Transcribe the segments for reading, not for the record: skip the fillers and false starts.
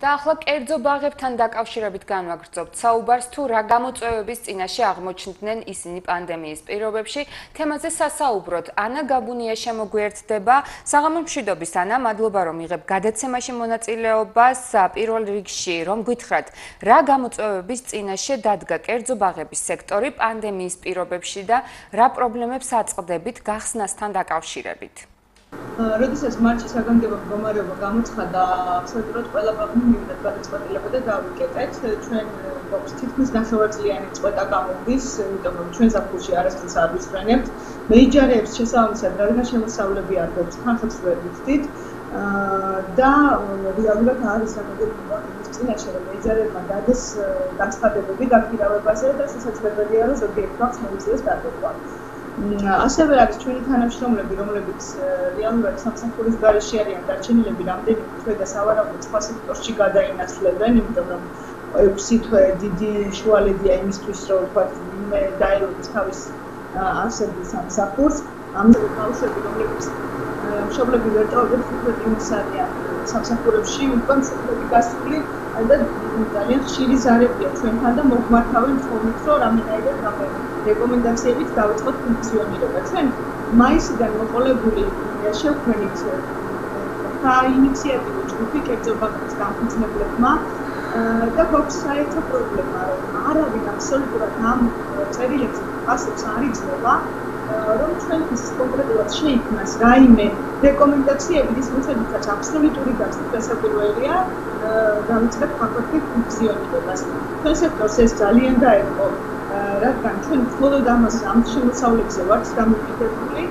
და ახლა კერძო ბაღებთან დაკავშირებით განვაგრძობთ საუბარს თუ რა გამოწვევების წინაშე აღმოჩნდნენ ისინი პანდემიის პირობებში. თემაზე სასაუბროთ ანა გაბუნია შემოგვიერთდება. საღამო მშვიდობის ანა, მადლობა რომ იღებ გადაცემაში მონაწილეობას. პირველ რიგში რომ გითხრათ რა გამოწვევების წინაშე დადგა კერძო ბაღების სექტორი პანდემიის პირობებში და რა პრობლემებს აწყდებით გახსნასთან დაკავშირებით. როდესაც მარტში საგანგებო მდგომარეობა გამოცხადდა, აბსოლუტურად ყველა ბაღმა მიიღეთ გადაწყვეტილება და დავიკეტეთ. ჩვენ გვაქვს თითქმის ნახევარწლიანი წყვეტა გამოდის, იმიტომ რომ ჩვენ ზაფხულში არასდროს არ ვისწრენებთ. მეიჯარებს შესაბამისად რადგან შემოსავლები არ გვაქვს, თანხებს ვერ ვიხდით და რეალურად არის საგანგებო ბაღების წინაშე რომ მეიჯარებმა დადეს განცხადებები გაქირავებაზე და შესაძლებელია რომ ზოგიერთ ბაღს მოიწვიოს დატოვა. ასევე არის ჩვენი თანამშრომლები, რომლებიც რეალურად სამსახურის გარეშე არიან დარჩენილები რამდენიმე თვე და სავარაუდოდ სხვა სექტორში გადაინაცვლებენ, იმიტომ რომ 6 თვე დიდი შუალედია იმისთვის, რომ ვთქვათ, ვინმე დაელოდეს თავის არსებულ სამსახურს. ამიტომ ბავშვები, რომლებიც მშობლები ვერ ტოვებენ, უბრალოდ იმის არიან სამსახურებში, უკვე მშობლები გასული და ძალიან ხშირი ზარებია ჩვენთან და მოგმართავენ ხოლმე, რომ რამენაირად რეკომენდაციებით დავიწყოთ ფუნქციონირება. ჩვენ მაისიდან მოყოლებული შევქმნით საინიციატივო ჯგუფი კერძო ბაღების დამფუძნებლებმა და გვაქვს საერთო პრობლემა, რომ არავინ აბსოლუტურად ამ წერილებზე პასუხს არ იძლევა, რომ ჩვენთვის კონკრეტულად შეიქმნას რაიმე რეკომენდაციები, ის მიხედვითაც აბსოლუტური გასწრება საკვირველია დავიწყეთ ფაქტობრივ ფუნქციონირებას. ჩვენ სექტორს ეს ძალიან დაერყო, რადგან ჩვენ მხოლოდ ამას ამ შემოსავლებზე ვართ დამოკიდებული.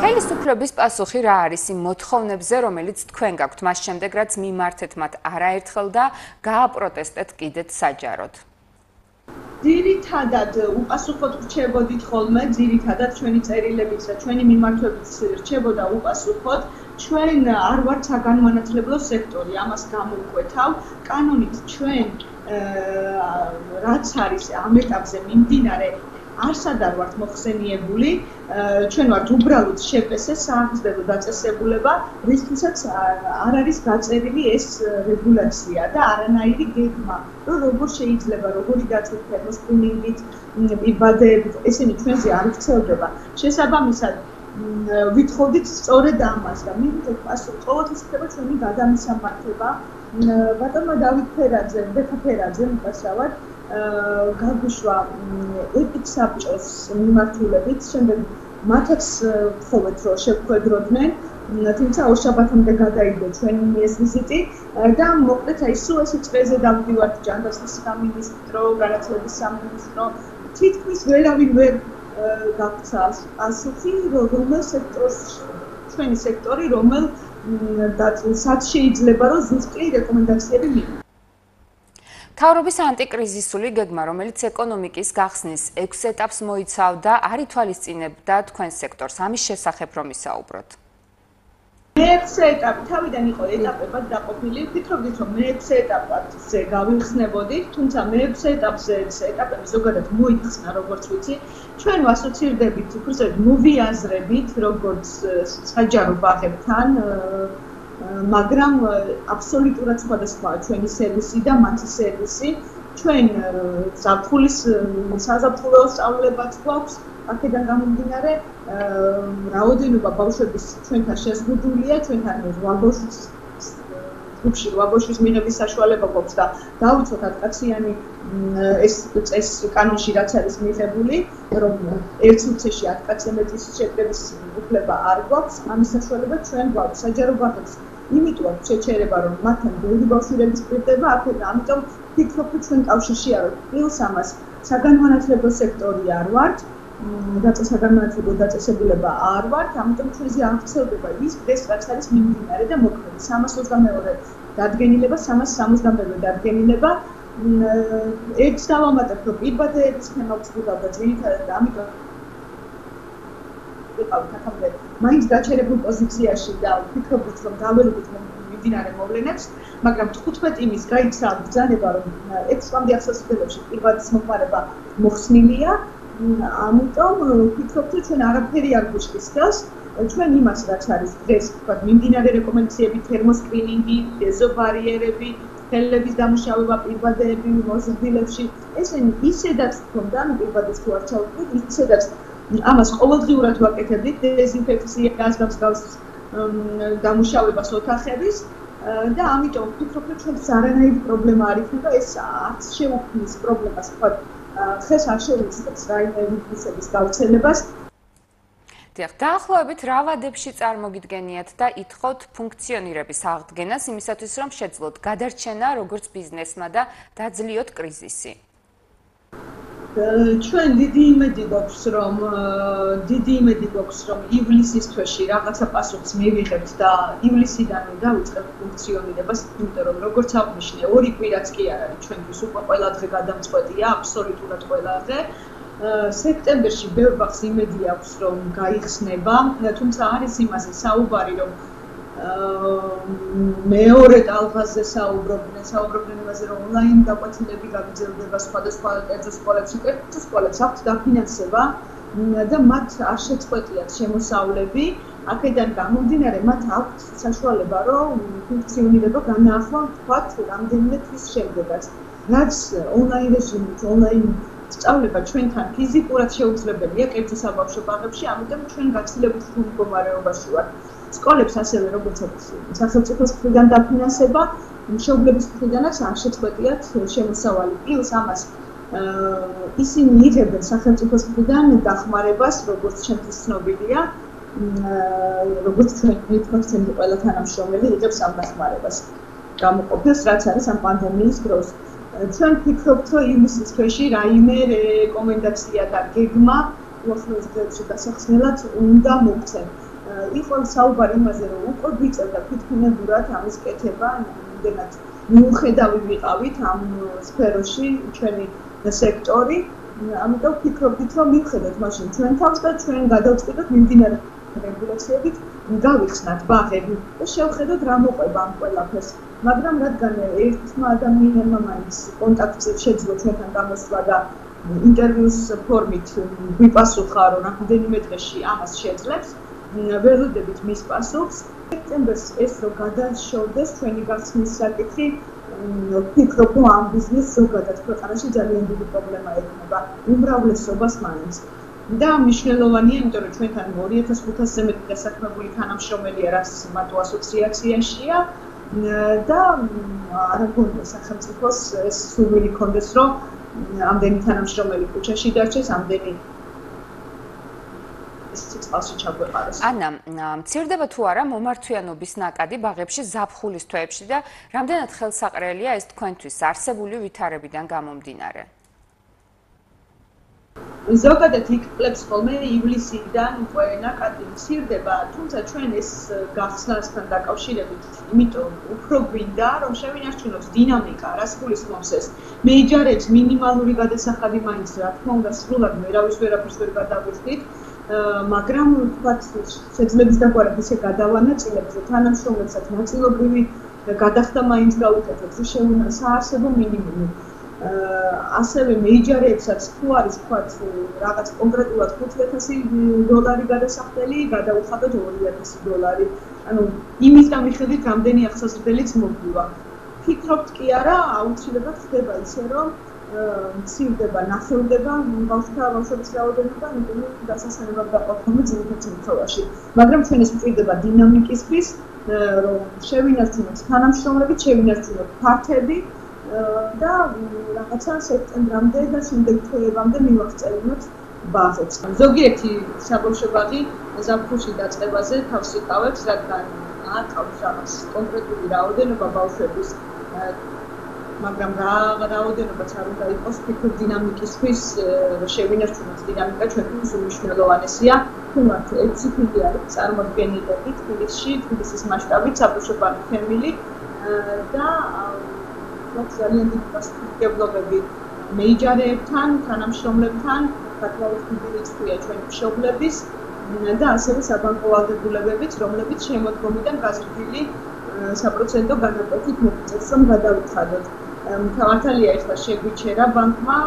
ხელისუფლების პასუხი რა არის იმ მოთხოვნებზე, რომელიც თქვენ გაქვთ მას შემდეგ, რაც მიმართეთ მათ არაერთხელ და გააპროტესტეთ კიდეც საჯაროდ? ძირითადად უპასუხოდ რჩებოდით ხოლმე, ძირითადად ჩვენი წერილებიც და ჩვენი მიმართვებიც რჩებოდა უპასუხოდ. ჩვენ არ ვართ საგანმანათლებლო სექტორი, ამას გამოვკვეთავ. კანონით ჩვენ რაც არის ამ ეტაპზე მიმდინარე, არსად არ ვართ მოხსენიებული, ჩვენ ვართ უბრალოდ შეპესე სააღმზრდელო დაწესებულება, რისთვისაც არ არის გაწერილი ეს რეგულაცია და არანაირი გეგმა, რომ როგორ შეიძლება, როგორი დაწესება, სკრინინგით, იბადეებით, ესენი ჩვენზე არ ვრცელდება. შესაბამისად ვითხოვდით სწორედ ამას და მივიღეთ პასუხი, ყოველთვის ხდება ჩვენი გადამისამართება. ბატონმა დავით ფერაძე უკაცრავად გაგვიშვა ეტიკსაბჭოს მიმართულებით, შემდეგ მათაც ვთხოვეთ, რომ შევხვედროდნენ, თუმცა ორშაბათამდე გადაიდო ჩვენი ეს ვიზიტი და მოკლედ აი სულ ეს წრეზე დავდივართ ჯანდაცვის სამინისტრო, განათლების სამინისტრო, თითქმის ვერავინ ვერ გაგვცა პასუხი, რომელ სექტორს ჩვენი სექტორი, რომელსაც შეიძლება რომ ზუსტი რეკომენდაციები მიიღოს. მთავრობის ანტიკრიზისული გეგმა, რომელიც ეკონომიკის გახსნის 6 ეტაპს მოიცავდა, არ ითვალისწინებდა თქვენ სექტორს. ამის შესახებ რომ ისაუბროთ. მე-6 ეტაპი თავიდან იყო ეტაპებად დაყოფილი. ვფიქრობდით, რომ მე-6 ეტაპზე გავიხსნებოდით, თუმცა მე-6 ეტაპზე ეტაპები ზოგადად მოიხსნა, როგორც ვიცი. ჩვენ ვასოცირდებით, უბრალოდ მოვიაზრებით, როგორც საჯარო ბაღებთან, მაგრამ აბსოლუტურად სხვადასხვაა ჩვენი სერვისი და მათი სერვისი. ჩვენ ზაფხულის საზაფხულო სწავლებაც გვაქვს, აქედან გამომდინარე რაოდენობა ბავშვების ჩვენთან შეზღუდულია, ჩვენთან 8 ბავშვის ჯგუფში 8 ბავშვის მიღების საშუალება გვაქვს და დავიცოთ 10-კაციანი ეს წესი კანონში რაც არის მიღებული, რომ ერთ სივრცეში 10 კაცზე მეტის შეკრების უფლება არ გვაქვს, ამის საშუალება ჩვენ გვაქვს საჯარო ბაღებს. იმიტომ შეჩერება რომ მათთან ბევრი ბავშვი რეგისტრირდება აქეთ, ამიტომ ვფიქრობ, რომ ჩვენ კავშირში არ ვართ. პლუს ამას საგანმანათლებლო სექტორი არ ვართ, საგანმანათლებლო დაწესებულება არ ვართ, ამიტომ ჩვენზე არ ვრცელდება ის დღეს რაც არის მიმდინარე და მოქმედი 322 დადგენილება, 362 დადგენილება. ერთს დავამატებ, რომ იბადეების თემა გვხვდება ძირითადად ამიტომ ვიყავით აქამდე მაინც გაჩერებულ პოზიციაში და ვფიქრობთ, რომ დაველოდოთ მიმდინარე მოვლენებს, მაგრამ 15 იმის გაიქცა ბრძანება, რომ 6 წლამდე ახსოვსებელებში პირვადის მოხმარება მოხსნილია, ამიტომ ვფიქრობთ, რომ ჩვენ არაფერი არ გვიშლის ხელს ჩვენ იმას რაც არის დღეს თქვათ მიმდინარე რეკომენდაციები, თერმოსკრინინგი, დეზობარიერები, ხელების დამუშავება პირბადეები მოზრდილებში, ესენი ისედაც თქონდა, პირბადეს თუ არ ჩავუდგით, ისედაც ამას ყოველდღიურად ვაკეთებდით, დეზინფექციას, მსგავს დამუშავებას ოთახების და ამიტომ ვფიქრობ, რომ ჩვენს არანაირი პრობლემა არ იქნება, ეს არც შეუქმნის პრობლემას, თქვათ, ხეს არ შეუძლებს რაიმე ვირუსების გავრცელებას. დაახლოებით რა ვადებში წარმოგიდგენიათ და ითხოვთ ფუნქციონირების აღდგენას იმისათვის, რომ შეძლოთ გადარჩენა როგორც ბიზნესმა და დაძლიოთ კრიზისი? ჩვენ დიდი იმედი გვაქვს, რომ ივლისის თვეში რაღაცა პასუხს მივიღებთ და ივლისიდანვე დავიწყებთ ფუნქციონირებას, იმიტომ რომ როგორც აღნიშნე, ორი კვირაც კი არ არის ჩვენთვის უკვე ყველა დღე გადამწყვეტია, აბსოლუტურად ყველა დღე. სექტემბერში ბევრ ბაღს იმედი აქვს, რომ გაიხსნება, თუმცა არის იმაზე საუბარი, რომ მეორე ტალღაზე საუბრობდნენ იმაზე, რომ ონლაინ გაკვეთილები გაგრძელდება სხვადასხვა კერძო სკოლებში, კერძო სკოლებს აქვთ დაფინანსება და მათ არ შეწყვეტიათ შემოსავლები, აქედან გამომდინარე მათ აქვთ საშუალება, რომ ფუნქციონირება განაახლა თქვათ რამდენიმე თვის შემდეგაც, რაც ონლაინ რეჟიმით, ონლაინ სწავლება ჩვენთან ფიზიკურად შეუძლებელია კერძო საბავშვო ბაღებში, ამიტომ ჩვენ გაცილებით რთულ მდგომარეობაში ვართ. სკოლებს ასევე როგორც სახელმწიფოს მხრიდან დაფინანსება, მშობლების მხრიდანაც არ შეწყვეტიათ შემოსავალი. პლუს ამას ისინი იღებენ სახელმწიფოს მხრიდან დახმარებას, როგორც ჩემთვის ცნობილია, როგორც ჩვენი პროცენტი ყველა თანამშრომელი იღებს ამ დახმარებას. გამოყოფილს, რაც არის ამ პანდემიის დროს. ჩვენ ვფიქრობთ, რომ ივლისის თვეში რაიმე რეკომენდაცია და გეგმა უახლოეს დღეებში დასახსნელად უნდა მოგცენ. იყო საუბარი იმაზე, რომ უკვე გვიწევდა თვითმფრინავად ამის კეთება, იმდენად მიუხედავი ვიყავით ამ სფეროში ჩვენი სექტორი, ამიტომ ვფიქრობთ, რომ მივხედოთ მაშინ ჩვენ თავს და ჩვენ გადავწყვიტოთ მიმდინარე რეგულაციებით გავიხსნათ ბაღები და შევხედოთ რა მოყვება ამ ყველაფერს. მაგრამ რადგან ერთმა ადამიანმა მაინც კონტაქტზე შეძლო ჩვენთან გამოსვლა და ინტერვიუს ფორმით გვიპასუხა, რომ რამდენიმე დღეში ამას შეძლებს, ველოდებით მის პასუხს. სექტემბერს ეს რო გადაშორდეს ჩვენი გახსნის საკითხი, ვფიქრობ, რომ ამ ბიზნესს ზოგადად ქვეყანაში ძალიან დიდი პრობლემა ექნება უმრავლესობას მაინც. და მნიშვნელოვანია, იმიტომ რომ ჩვენთან 2500-ზე მეტი დასაქმებული თანამშრომელია, რაც მარტო ასოციაციაშია და არ გქონდა სახელმწიფოს ეს სურვილი ქონდეს, რომ ამდენი თანამშრომელი ქუჩაში დარჩეს, ამდენი სიწყალში ჩაგვეყაროს. ანა, მცირდება თუ არა მომართვიანობის ნაკადი ბაღებში ზაფხულის თვეებში და რამდენად ხელსაყრელია ეს თქვენთვის არსებული ვითარებიდან გამომდინარე? ზოგადად იკლებს ხოლმე ივლისიდან უკვე ნაკადი მცირდება, თუმცა ჩვენ ეს გახსნასთან დაკავშირებით, იმიტომ უფრო გვინდა, რომ შევინარჩუნოთ დინამიკა, რაც გულისხმობს ეს. მეიჯარებს მინიმალური გადასახადი მაინც, რა თქმა უნდა, სრულად ვერაფერს ვერ გადავიხდით, მაგრამ თქვათ შეძლების დაგვარად ისე გადავანაწილებთ, რომ თანამშრომლებსაც ნაწილობრივი გადახდა მაინც გავუკეთოთ, საარსებო მინიმუმი. ასევე მეიჯარეებსაც თუ არის თქვათ რაღაც კონკრეტულად $5,000 გადასახდელი, გადაუხადოთ $2,000. ანუ იმის გამიხედით, რამდენი ახსასრდელიც მოგვივა. ფიქრობთ კი არა, აუცილებლად ხდება ისე, რომ მცირდება, ნახევრდება ბავშვების რაოდენობა, იმიტომ რომ დასასვენებლად დაყოფილი ძირითად შემთხვევაში. მაგრამ ჩვენ ეს მჭირდება დინამიკისთვის, რომ შევინარჩუნოთ თანამშრომლები, შევინარჩუნოთ ფართები და რაღაცა სექტემბრამდე და შემდეგ თვეებამდე მივახწევინოთ ბაღებს. ზოგიერთი საბავშვო ბაღი ზაფხულში დაწყებაზე თავს იკავებს, რადგან აკავს რაღაც კონკრეტული რაოდენობა ბავშვების, მაგრამ რაოდენობაც არ უნდა იყოს, ფიქრობ დინამიკისთვის შევინარჩუნოთ დინამიკა ჩვენთვის უმნიშვნელოვანესია. თუმცა 6 ფილი არის წარმოდგენილები თბილისში, თბილისის მასშტაბით საბავშვო ბაღი ფემილი და ძალიან დიდი პასუხისმგებლობები მეიჯარეებთან, თანამშრომლებთან, საკმაოდ დიდი რიცხვია ჩვენი მშობლების და ასევე საბანკო ვალდებულებებით, რომლებიც შემოდგომიდან გაზრდილი საპროცენტო განაკვეთით მოგწევს, რომ გადავიხადოთ. მართალია ეხლა შეგვიჩერა ბანკმა,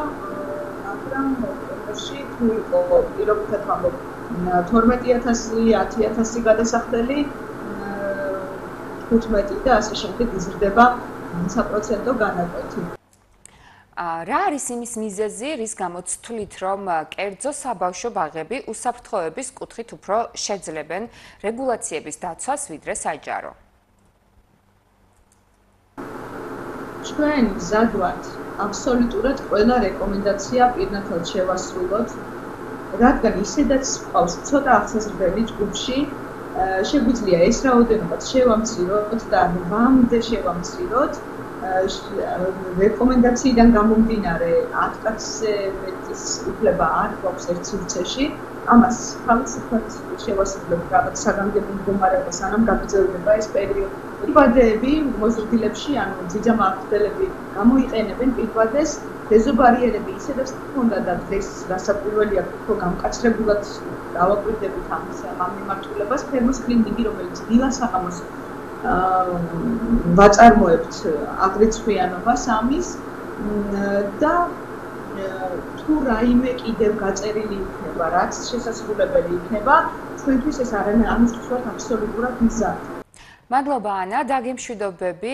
მაგრამ ნოემბერში თუ იყო პირობითად ვამბობ 12,000, 10,000 გადასახდელი, 15 და ასე შემდეგ იზრდება საპროცენტო განაკვეთი. რა არის იმის მიზეზი, რის გამოც თვლით, რომ კერძო საბავშვო ბაღები უსაფრთხოების კუთხით უფრო შეძლებენ რეგულაციების დაცვას, ვიდრე საჯარო? ჩვენ მზად ვართ აბსოლუტურად ყველა რეკომენდაცია პირნათელ შევასრულოთ, რადგან ისედაც ყავს ცოტა აღსაზრდელი ჯგუფში, შეგვიძლია ეს რაოდენობაც შევამციროთ და 8-მდე შევამციროთ. რეკომენდაციიდან გამომდინარე 10 კაცზე მეტის უფლება არ გვაქვს ერთ სივრცეში. ამას თავისუფლად შევასრულებთ რაღაც საგანგებო მდგომარეობა, სანამ გაგრძელდება ეს პერიოდი. პირვადეები მოზრდილებში, ანუ ძიძამაყრდელები გამოიყენებენ პირვადეს, დეზობარიერები ისედაც თქონდა და დღეს გასაკვირველია უფრო გამკაცრებულად დავაკვირდებით ამ მიმართულებას. ფერმის კლინიკი, რომელიც დილასაღამოს ვაწარმოებთ აგრეთვიანობას ამის და თუ რაიმე კიდევ გაწერილი იქნება, რაც შესაძლებელი იქნება, ჩვენთვის ეს ამისთვის ვართ აბსოლუტურად მზად. მადლობა ანა, დაგემშვიდობები.